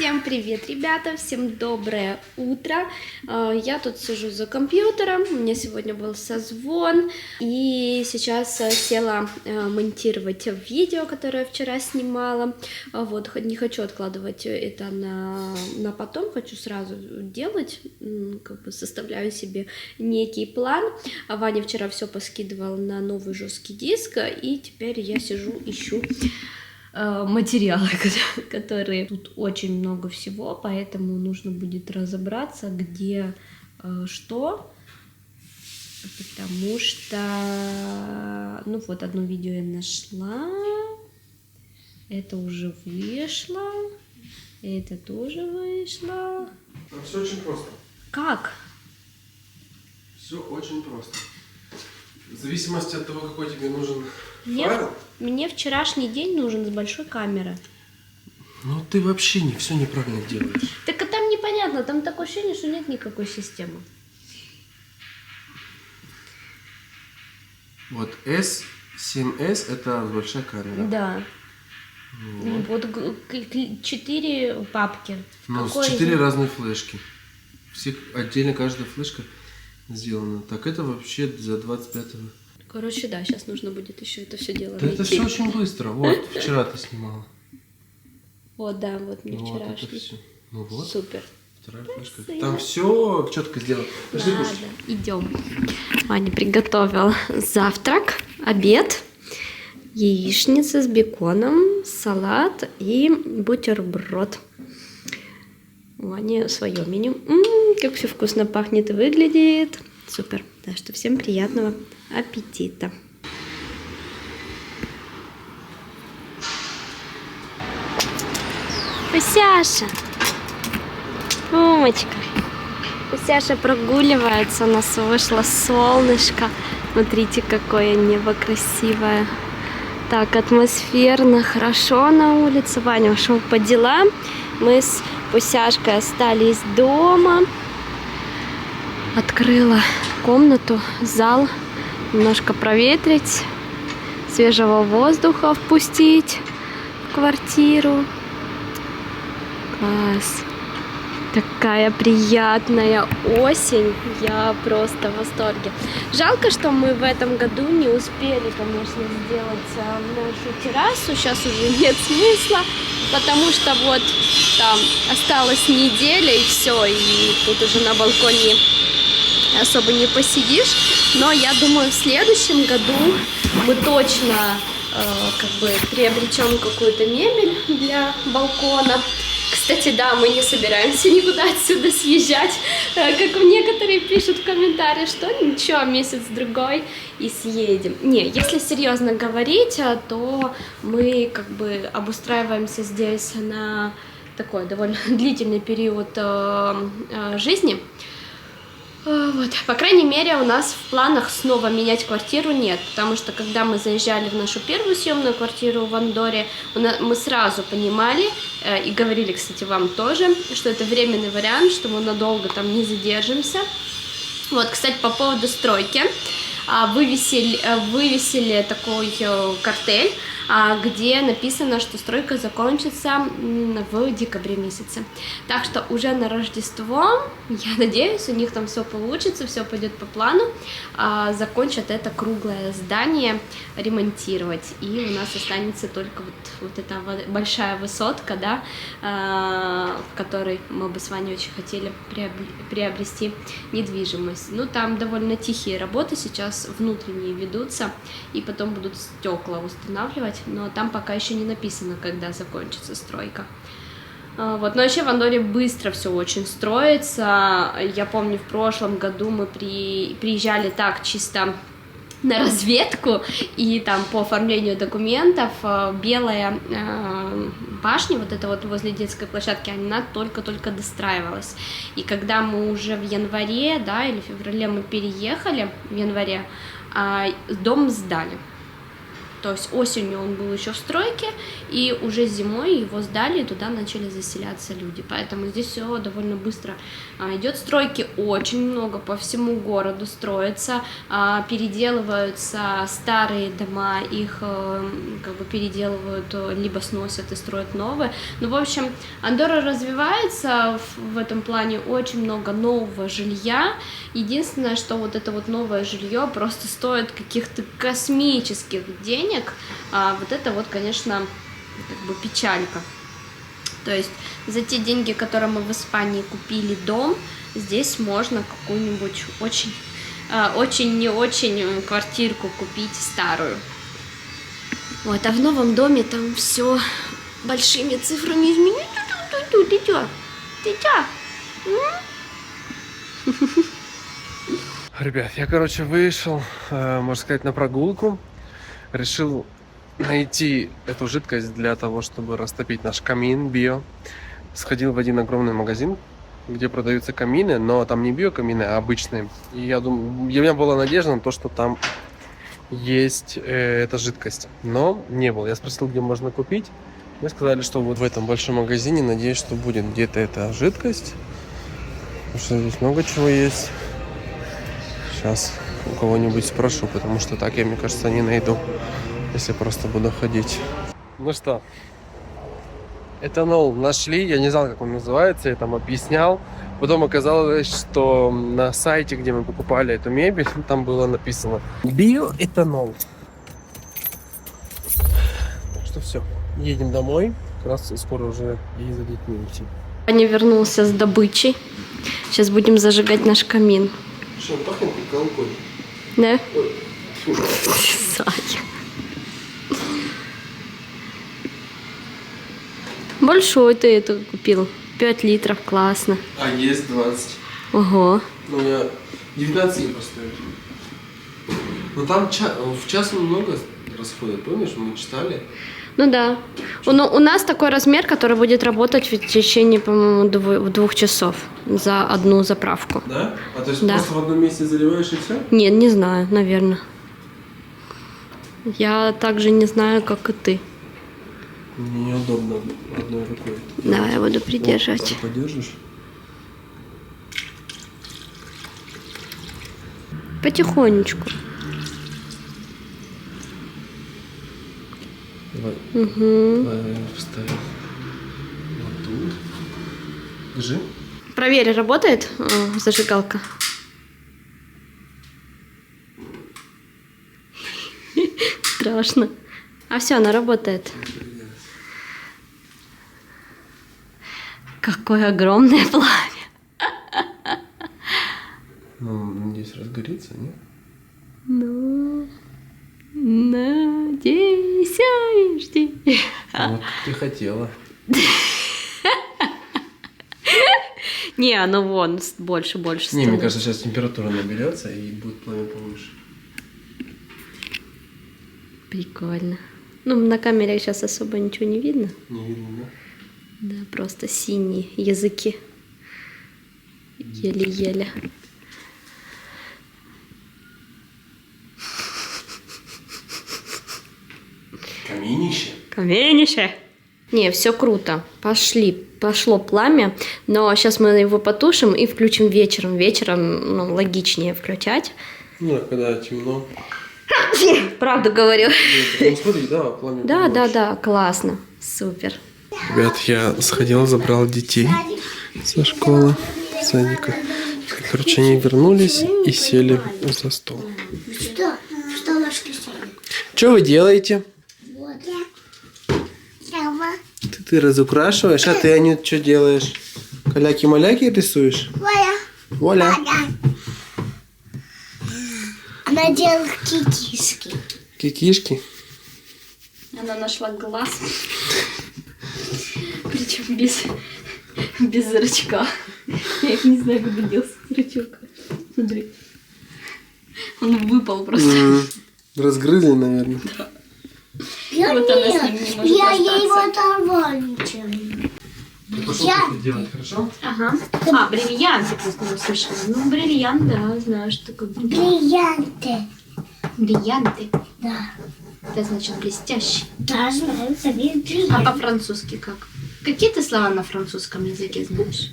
Всем привет, ребята, всем доброе утро. Я тут сижу за компьютером, у меня сегодня был созвон, и сейчас села монтировать видео, которое я вчера снимала. Вот, не хочу откладывать это на потом, хочу сразу делать, как бы составляю себе некий план. Ваня вчера все поскидывал на новый жесткий диск, и теперь я сижу, ищу материалы, которые тут очень много всего, поэтому нужно будет разобраться, где что, потому что, ну вот, одно видео я нашла, это уже вышло, это тоже вышло. Все очень просто. Как? Все очень просто. В зависимости от того, какой тебе нужен файл. Мне вчерашний день нужен с большой камеры. Ну ты вообще все неправильно делаешь. Так а там непонятно, там такое ощущение, что нет никакой системы. Вот S7S это большая камера. Да. Вот 4 папки. Ну, 4 разные флешки. Все отдельно, каждая флешка сделана. Так, это вообще за 25-го. Короче, да, сейчас нужно будет еще это все дело Да найти. это все очень быстро. Вот, вчера ты снимала. Вот, да, вот мне Вот вчерашний. это все. Ну вот. Супер. Вторая флешка. Спасибо. Там все четко сделано. Пошли Ладно, кушать. идем. Ваня приготовил завтрак, обед, яичница с беконом, салат и бутерброд. Ваня свое меню. Как все вкусно пахнет и выглядит. Супер. Так что всем приятного аппетита. Пусяша. Умочка. Пусяша прогуливается. У нас вышло солнышко. Смотрите, какое небо красивое. Так атмосферно, хорошо на улице. Ваня ушел по делам. Мы с Пусяшкой остались дома. Открыла комнату, зал, немножко проветрить, свежего воздуха впустить в квартиру. Класс! Такая приятная осень, я просто в восторге. Жалко, что мы в этом году не успели, конечно, сделать нашу террасу, сейчас уже нет смысла, потому что вот там осталась неделя и все, и тут уже на балконе особо не посидишь, но я думаю, в следующем году мы точно как бы приобретем какую-то мебель для балкона. Кстати, да, мы не собираемся никуда отсюда съезжать, как некоторые пишут в комментариях, что ничего, месяц-другой и съедем. Не, если серьезно говорить, то мы как бы обустраиваемся здесь на такой довольно длительный период жизни. Вот. По крайней мере, у нас в планах снова менять квартиру нет, потому что когда мы заезжали в нашу первую съемную квартиру в Андоре, мы сразу понимали, и говорили, кстати, вам тоже, что это временный вариант, что мы надолго там не задержимся. Вот, кстати, по поводу стройки, вывесили такой картель, где написано, что стройка закончится в декабре месяце. Так что уже на Рождество, я надеюсь, у них там все получится, все пойдет по плану, закончат это круглое здание ремонтировать, и у нас останется только вот эта большая высотка, да, в которой мы бы с вами очень хотели приобрести недвижимость. Ну, там довольно тихие работы сейчас внутренние ведутся, и потом будут стекла устанавливать, но там пока еще не написано, когда закончится стройка. Вот. Но вообще в Андоре быстро все очень строится. Я помню, в прошлом году мы приезжали так чисто на разведку, и там по оформлению документов белая башня, вот это вот возле детской площадки, она только-только достраивалась. И когда мы уже в январе, да, или в феврале мы переехали, в январе, дом сдали. То есть осенью он был еще в стройке, и уже зимой его сдали, и туда начали заселяться люди. Поэтому здесь все довольно быстро идет. Стройки очень много, по всему городу строятся, переделываются старые дома, их как бы переделывают, либо сносят и строят новые. Ну, в общем, Андорра развивается в этом плане, очень много нового жилья. Единственное, что вот это вот новое жилье просто стоит каких-то космических денег. Вот это вот, конечно, как бы печалька. То есть за те деньги, которые мы в Испании купили дом, здесь можно какую-нибудь очень не очень квартирку купить старую. Вот, а в новом доме там все большими цифрами изменено. Ты чё? Ребят, я, короче, вышел, можно сказать, на прогулку. Решил найти эту жидкость для того, чтобы растопить наш камин био. Сходил в один огромный магазин, где продаются камины, но там не биокамины, а обычные. И я думаю, у меня была надежда на то, что там есть эта жидкость. Но не было. Я спросил, где можно купить. Мне сказали, что вот в этом большом магазине, надеюсь, что будет где-то эта жидкость. Потому что здесь много чего есть. Сейчас у кого-нибудь спрошу, потому что так я, мне кажется, не найду, если просто буду ходить. Ну что, этанол нашли, я не знал, как он называется, я там объяснял. Потом оказалось, что на сайте, где мы покупали эту мебель, там было написано биоэтанол. Так что все, едем домой, как раз скоро уже и за детьми идти. Аня вернулся с добычей. Сейчас будем зажигать наш камин. Что, он пахнет как алкоголь? Да? Ой. Саня. Большой ты это купил. 5 литров, классно. А есть 20. Ого. Ну, я 19 евро стоит. Но там в час много расходит, помнишь, мы читали? Ну да. У нас такой размер, который будет работать в течение, по-моему, 2 часов за одну заправку. Да? А то есть Да. просто в одном месте заливаешь и все? Нет, не знаю, наверное. Я также не знаю, как и ты. Неудобно одной рукой. Да, я буду придерживать. Ты подержишь? Потихонечку. Давай. Угу. Давай вставим. Вот тут. Держи. Проверь, работает зажигалка. Страшно. А все, она работает. Какое огромное пламя. Ну, надеюсь, разгорится, нет? Ну, надейся и жди. Вот ты хотела. Не, ну вон, больше Не, мне становится. кажется, сейчас температура наберется и будет пламя повыше. Прикольно. Ну, на камере сейчас особо ничего не видно. Не видно, да? Да, просто синие языки. Еле-еле. Каминище. Каменище. Не, все круто. Пошло пламя, но сейчас мы его потушим и включим вечером. Вечером, ну, логичнее включать. Ну, когда темно. Правду говорю. Ну, смотри, да, пламя побольше. Да, классно. Супер. Ребят, я сходил, забрал детей со школы, садика. Короче, они вернулись и сели за стол. Что ложки сели? Что вы делаете? Вот. Сама. Ты разукрашиваешь, а ты, Анют, что делаешь? Каляки-маляки рисуешь? Валя. Вуаля. Она делает китишки. Кикишки. Она нашла глаз. Причем без зрачка. Я их не знаю, как делать зрачок. Смотри. Он выпал просто. Разгрызли, наверное. Я Вот она с ним нет. не может Я остаться. его оторвала ничем. Пошел Я- что-то делать, хорошо? Ага. А, бриллиант, я просто не услышала. Ну, бриллиант, да, знаю, что такое бриллиант. Бриллианты. Бриллианты. Да. Это значит блестящий. Да, знаю, совет А по-французски как? Какие ты слова на французском языке знаешь?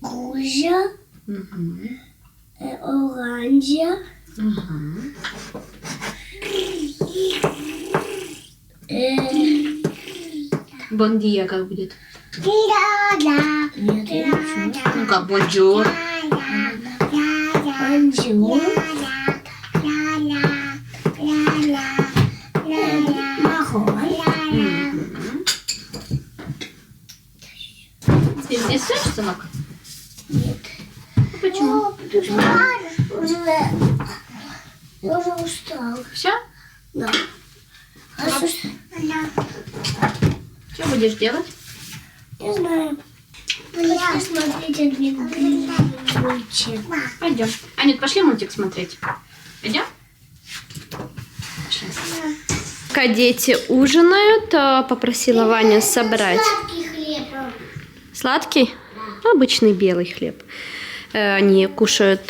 Ружа, Угу. оранжа, Бондия как будет? нет, я не знаю. Ну как, бонжур. Анжу, Махон, Ты здесь все, сынок? нет. Почему? Я уже устал. Все? Да. Что будешь делать? Не знаю. Хочу смотреть один мультик. Пойдем. Анют, пошли мультик смотреть. Пойдем? Пошли. Пока дети ужинают, попросила Ваню собрать. Сладкий хлеб. Сладкий? Обычный белый хлеб. Они кушают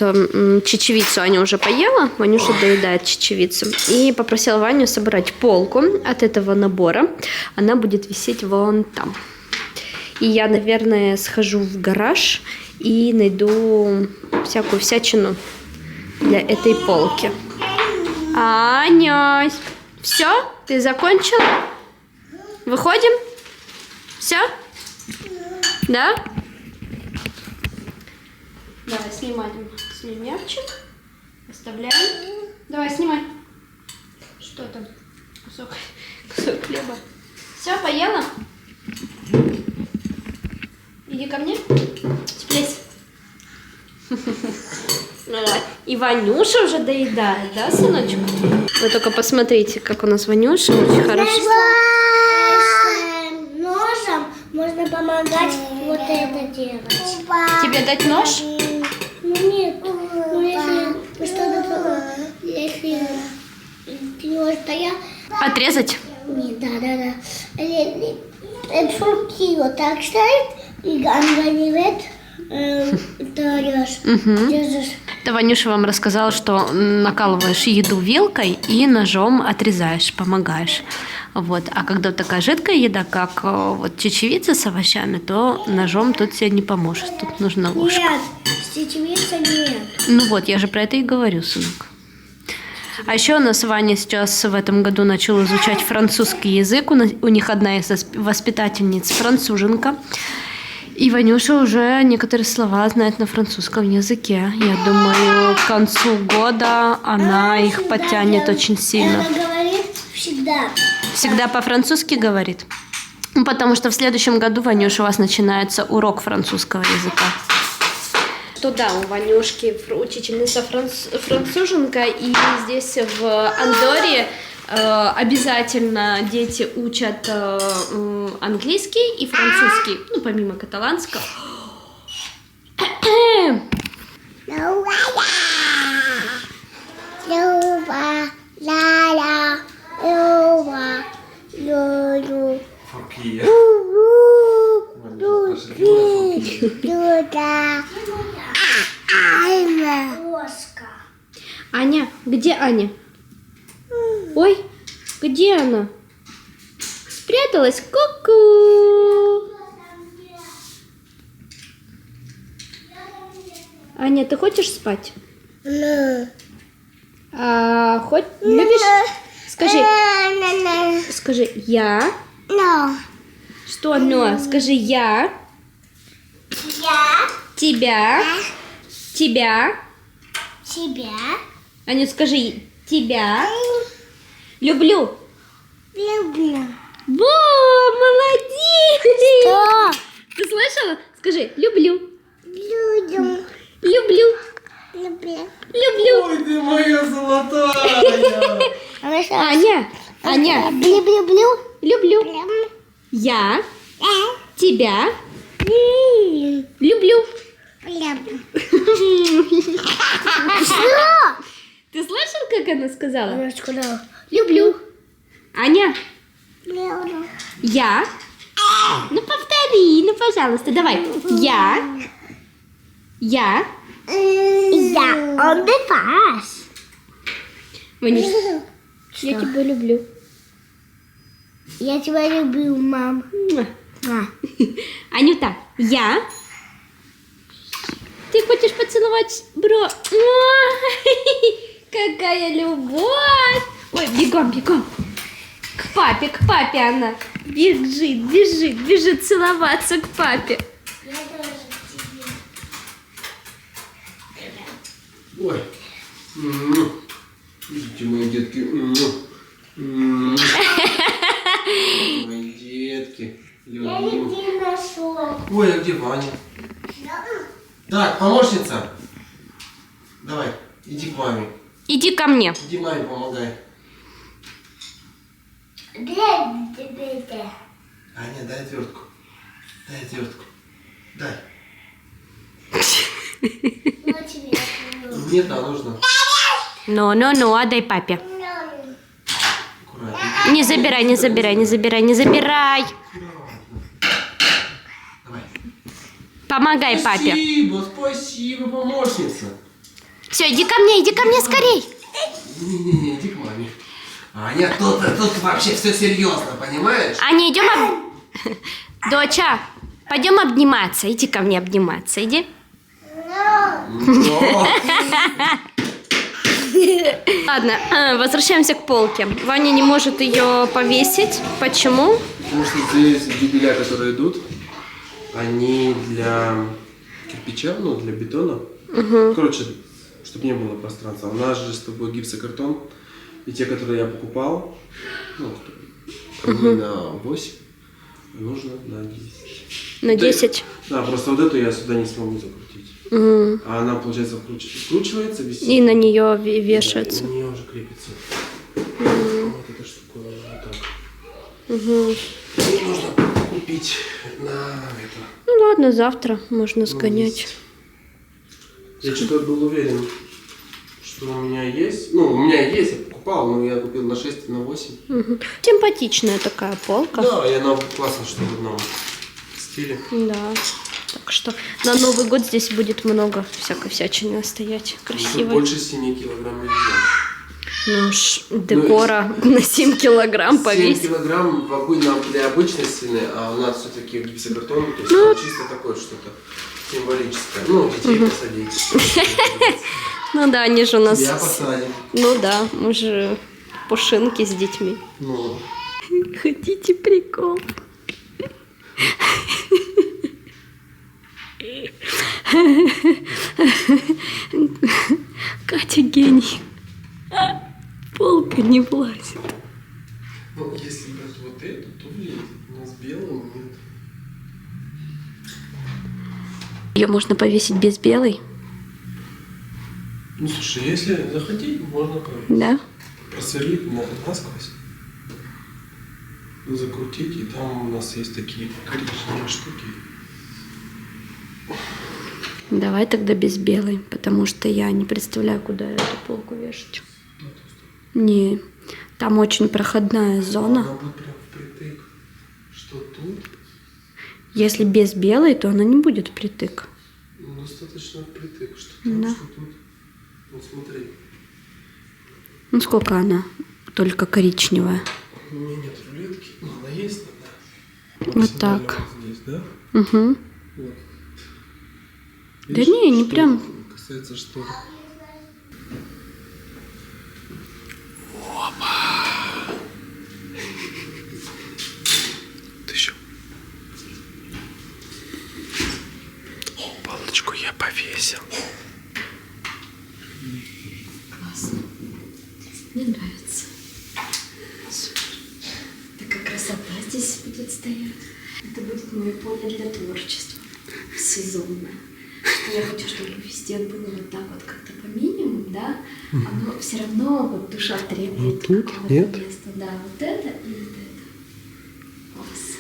чечевицу, Аня уже поела, Ванюша доедает чечевицу. И попросила Ваню собрать полку от этого набора. Она будет висеть вон там. И я, наверное, схожу в гараж и найду всякую всячину для этой полки. Аня, все? Ты закончила? Выходим? Все? Да? Давай, снимаем мячик. Оставляем. Давай, снимай. Что там? Кусок хлеба. Все, поела? Иди ко мне. Сплесь. И Ванюша уже доедает, да, сыночек? Вы только посмотрите, как у нас Ванюша очень хорошо. Ножом можно помогать вот это делать. Тебе дать нож? Ну нет, ну если что-то, если ты не можешь стоять, Отрезать? нет, да. Фрукты вот так ставит, и анганивет, даешь, держишь. Да, Ванюша вам рассказала, что накалываешь еду вилкой и ножом отрезаешь, помогаешь. Вот. А когда такая жидкая еда, как вот чечевица с овощами, то ножом тут тебе не поможет. Тут нужна ложка. Нет, чечевица нет. Ну вот, я же про это и говорю, сынок. А еще у нас Ваня сейчас в этом году начал изучать французский язык. У них одна из воспитательниц француженка. И Ванюша уже некоторые слова знает на французском языке. Я думаю, к концу года она их подтянет очень сильно. Она говорит всегда. Всегда по-французски говорит. Потому что в следующем году, Ванюша, у вас начинается урок французского языка. Что да, у Ванюшки учительница француженка, и здесь в Андорре обязательно дети учат английский и французский, ну, помимо каталанского. Аня, где Аня? Ой, где она? Спряталась? Ку-ку! Аня, ты хочешь спать? Любишь? Скажи, я. Что, но? Скажи, я. Тебя. Аня, скажи, тебя. Люблю. Во, молодец! Что? Ты слышала? Скажи, люблю. Люблю. Люблю. Ой, ты моя золотая! Аня, люблю. Я тебя люблю. Ты слышал, как она сказала? Люблю. Аня, я. Ну повтори, ну пожалуйста, давай. Я. On the pass. Ванюш, Я тебя люблю. Я тебя люблю, мам. Анюта, я. Ты хочешь поцеловать бро? Какая любовь! Ой, бегом, бегом. К папе она. Бежит целоваться к папе. Я тоже тебе. Ой. Видите, мои детки. Мои детки. Я нигде нашел. Ой, а где Ваня? Так, помощница. Давай, иди к маме. Иди ко мне. Иди маме помогай. Дай тебе это. Аня, дай отвертку. Дай отвертку. Дай. Ну, тебе это Нет, а нужно. Ну, отдай папе. Аккуратненько. Не забирай. Давай. Помогай папе. Спасибо, помощница. Все, иди ко мне скорей. Не, иди к маме. Аня, тут вообще все серьезно, понимаешь? Аня, идем Доча, пойдем обниматься. Иди ко мне обниматься, иди. Но. Ладно, возвращаемся к полке. Ваня не может ее повесить. Почему? Потому что здесь дебеля, которые идут, они для кирпича, ну, для бетона. Короче, чтобы не было пространства. У нас же с тобой гипсокартон. И те, которые я покупал, ну, на 8, нужно на 10. На 10. Да, просто вот эту я сюда не смогу закрутить. А она, получается, вкручивается, висит. И на нее вешается. Да, и на нее уже крепится. Вот эта штука, вот так. Нужно купить на это. Ну ладно, завтра можно сгонять. Я что-то был уверен, что у меня есть. Ну, у меня есть, я покупал, но я купил на 6 и на 8. Симпатичная такая полка. Да, и она классно, что в одном стиле. Да. Так что на Новый год здесь будет много всякой всячины стоять. Красиво. Больше 7 килограмм нельзя. Ну, декора на 7 килограмм 7 повесить. килограмм для обычной стены, а у нас все-таки гипсокартон, то есть он чисто такое что-то символическое. Ну, детей посадить. Ну да, они же у нас... Я посадим. Ну да, мы же пушинки с детьми. Ну. Хотите прикол? Катя гений. Полка не влазит. Ну, если брать вот эту, то влезет. Но с белым нет. Ее можно повесить без белой? Ну, слушай, если захотеть, можно Да? просверлить насквозь. Закрутить, и там у нас есть такие коричневые штуки. Давай тогда без белой, потому что я не представляю, куда эту полку вешать. Не, там очень проходная зона. Она будет прям впритык. Что тут? Если без белой, то она не будет впритык. Ну, достаточно впритык. Что там, Да. что тут. Вот смотри. Ну сколько она? Только коричневая. У меня нет рулетки. Ну, она есть, но да. Вот так. Вот здесь, да? Угу. Вот. Да не, не что прям. Касается, что... Ты еще. Палочку я повесил. Классно. Мне нравится. Супер. Такая красота здесь будет стоять. Это будет мое поле для творчества. Сезонное. Я хочу, чтобы везде было вот так вот как-то по минимуму, да? Но все равно вот душа требует Вот тут? какого-то Нет? места. Да, вот это и вот это. Класс.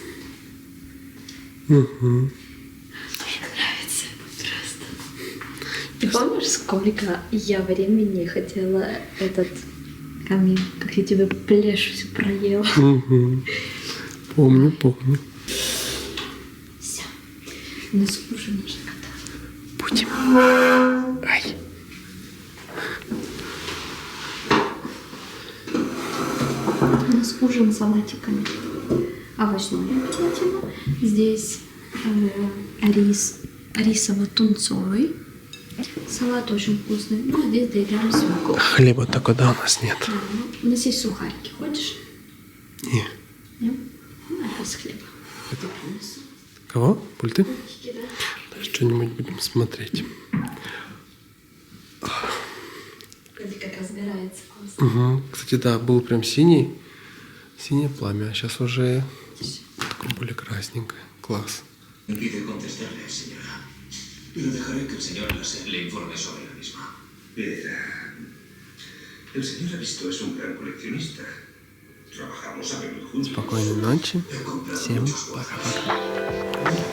Угу. Мне нравится просто. Ты помнишь, сколько я времени хотела этот камин, как я тебе плешь всю проела? Угу. Помню. Все. Ну, слушай, нужно кататься. Будем. Ай. у нас ужин с салатиками. Овощное обязательно. Здесь рис, рисово-тунцовый. Салат очень вкусный. Ну, здесь доедаем свеклу. Хлеба такой, да, у нас нет. Да, у нас есть сухарики. Хочешь? Не. Нет? Ну, без хлеба. Кого? Пульты? Да. Да, что-нибудь будем смотреть. Вроде как разгорается классно. Угу. Кстати, да, был прям синий. Синее пламя, а сейчас уже такое более красненькое. Класс. Impide contestarle, señora. Pero dejaré que el señor Lasser le informe sobre la misma. El señor Aristo es un gran coleccionista. Trabajamos a menudo juntos. Спокойной ночи. He comprado Всем muchos cuadros. пока-пока.